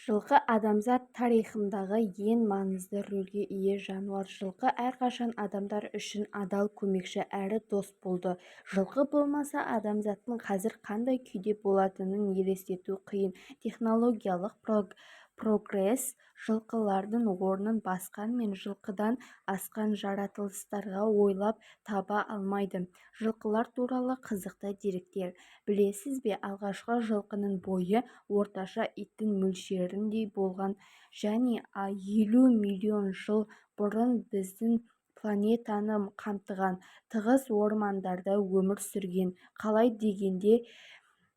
Жылқы адамзат тарихындағы ең маңызды рөлге ие жануар. Жылқы әрқашан адамдар үшін адал көмекші әрі дос болды. Жылқы болмаса адамзаттың қазір қандай күйде болатынын елестету қиын. Технологиялық прогресс жылқылардың орнын басқанмен жылқыдан асқан жаратылыстарға ойлап таба алмайды. Жылқылар туралы қызықты деректер. Білесіз бе, алғашқы жылқының бойы орташа иттің мөлшеріндей болған және 50 миллион жыл бұрын біздің планетаны қамтыған тығыз ормандарда өмір сүрген. Қалай дегенде,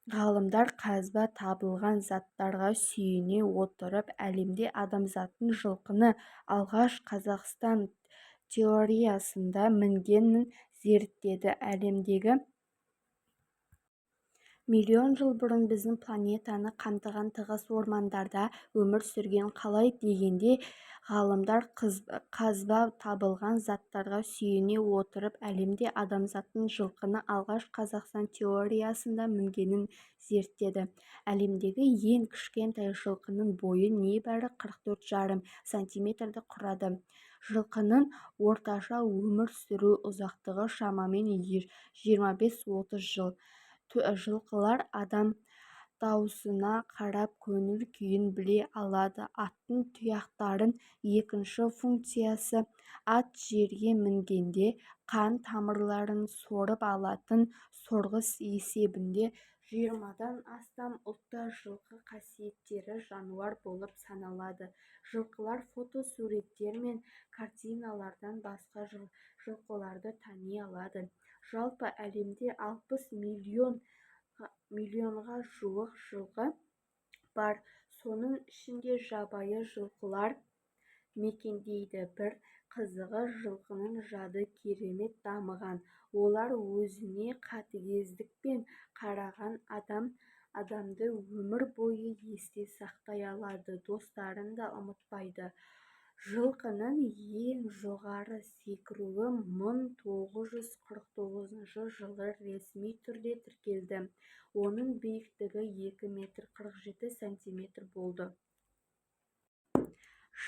ғалымдар қазба табылған заттарға сүйене отырып әлемде адамзаттың жылқыны алғаш Қазақстан теориясында мінгенін зерттеді. Әлемдегі миллион жыл бұрын біздің планетаны қамтыған тығыз ормандарда өмір сүрген. Қалай дегенде, ғалымдар қазба табылған заттарға сүйене отырып әлемде адамзаттың жылқыны алғаш Қазақстан теориясында мінгенін зерттеді. Әлемдегі ең кішкентай жылқының бойы небәрі 44,5 сантиметрді құрады. Жылқының орташа өмір сүру ұзақтығы шамамен 25-30 жыл. Жылқылар адам даусына қарап көңіл-күйін біле алады. Аттың тұяқтарын екінші функциясы ат жерге мінгенде қан тамырларын сорып алатын сорғы есебінде. 20-дан астам ұлтта жылқы қасиетті жануар болып саналады. Жылқылар фотосуреттер мен картиналардан басқа жылқыларды тани алады. Жалпы әлемде 60 миллионға жуық жылқы бар, соның ішінде жабайы жылқылар мекендейді. Бір қызығы, жылқының жады керемет дамыған. Олар өзіне қатыгездікпен қараған адамды өмір бойы есте сақтай алады, достарын да ұмытпайды. Жылқының ең жоғары секіруі 1949 жылы ресми түрде тіркелді. Оның биіктігі 2 метр 47 сантиметр болды.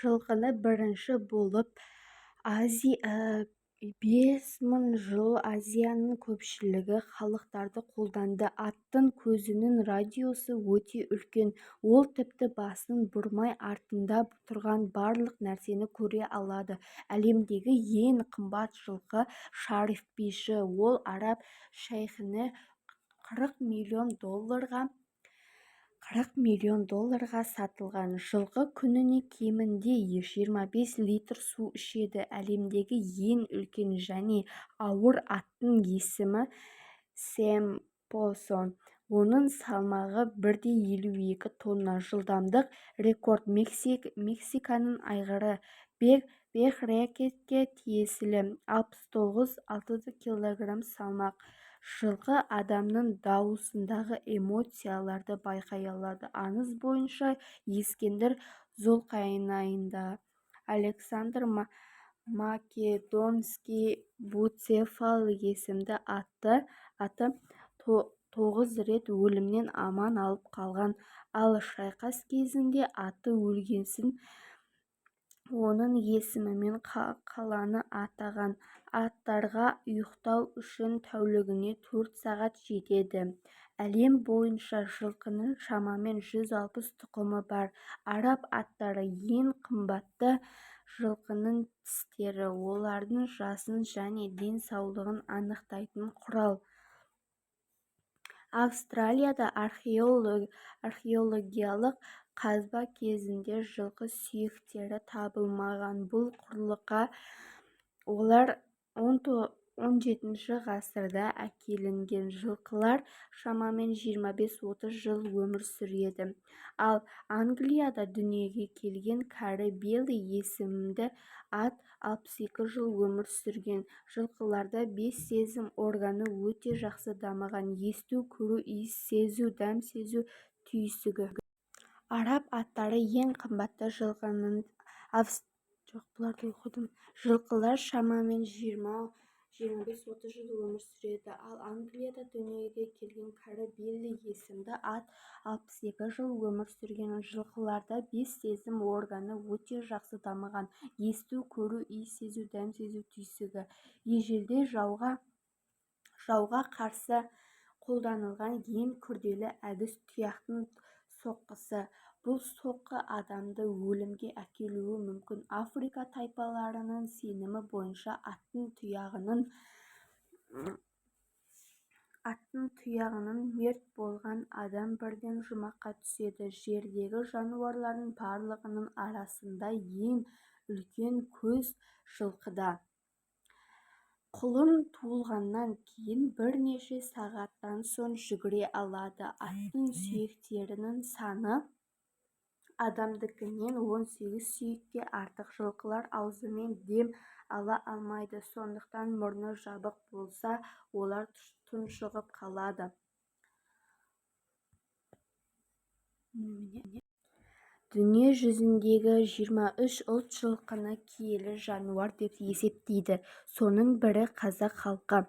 Жылқыны бірінші болып 5000 жыл Азияның көпшілігі халықтары қолданды. Аттың көзінің радиусы өте үлкен. Ол тіпті басын бұрмай артында тұрған барлық нәрсені көре алады. Әлемдегі ең қымбат жылқы Шариф биші. Ол араб шейхіне $40 миллион сатылған. Жылқы күніне кемінде 25 литр су ішеді. Әлемдегі ең үлкен және ауыр аттың есімі Семпосон. Оның салмағы 1,52 тонна. Жылдамдық рекорд Мексиканың айғыры Бехрекетке тиесілі 69,6 кг салмақ. Жылқы адамның даусындағы эмоцияларды байқай алады. Аңыз бойынша Ескендір Зұлқарнайнда Александр Македонский Буцефал есімді атты 9 рет өлімнен аман алып қалған. Ал шайқас кезінде аты өлгесін оның есімімен қаланы атаған. Аттарға ұйықтау үшін тәулігіне 4 сағат жетеді. Әлем бойынша жылқының шамамен 160 тұқымы бар. Араб аттары ең қымбатты. Жылқының тістері олардың жасын және денсаулығын анықтайтын құрал. Австралияда археологиялық қазба кезінде жылқы сүйектері табылмаған. Бұл құрлыққа олар 17 ғасырда әкелінген. Жылқылар шамамен 25-30 жыл өмір сүреді. Ал Англияда дүниеге келген кәрі Белли есімді ат 62 жыл өмір сүрген. Жылқыларда 5 сезім органы өте жақсы дамыған: есту, көру, иіс сезу, дәм сезу түйсігі. Араб аттары ең қымбатты. Жылқылар шамамен 25-30 жыл өмір сүреді. Ал Англияда дүниеге келген кәрі Билли есімді ат 62 жыл өмір сүрген. Жылқыларда 5 сезім органы өте жақсы дамыған: есту, көру, иіс сезу, дәм сезу түйсігі. Ежелде жауға қарсы қолданылған ең күрделі әдіс тұяқтың соққысы. Бұл соққы адамды өлімге әкелуі мүмкін. Африка тайпаларының сенімі бойынша аттың тұяғынан мерт болған адам бірден жұмаққа түседі. Жердегі жануарлардың барлығының арасында ең үлкен көз жылқыда. Құлын туылғаннан кейін бірнеше сағаттан соң жүгіре алады. Аттың сүйектерінің саны адамдыкінен 18 сүйекке артық. Жылқылар аузымен дем ала алмайды, сондықтан мұрны жабық болса, олар тұншығып қалады. Дүние жүзіндегі 23 ұлт жылқыны киелі жануар деп есептейді. Соның бірі қазақ халқы.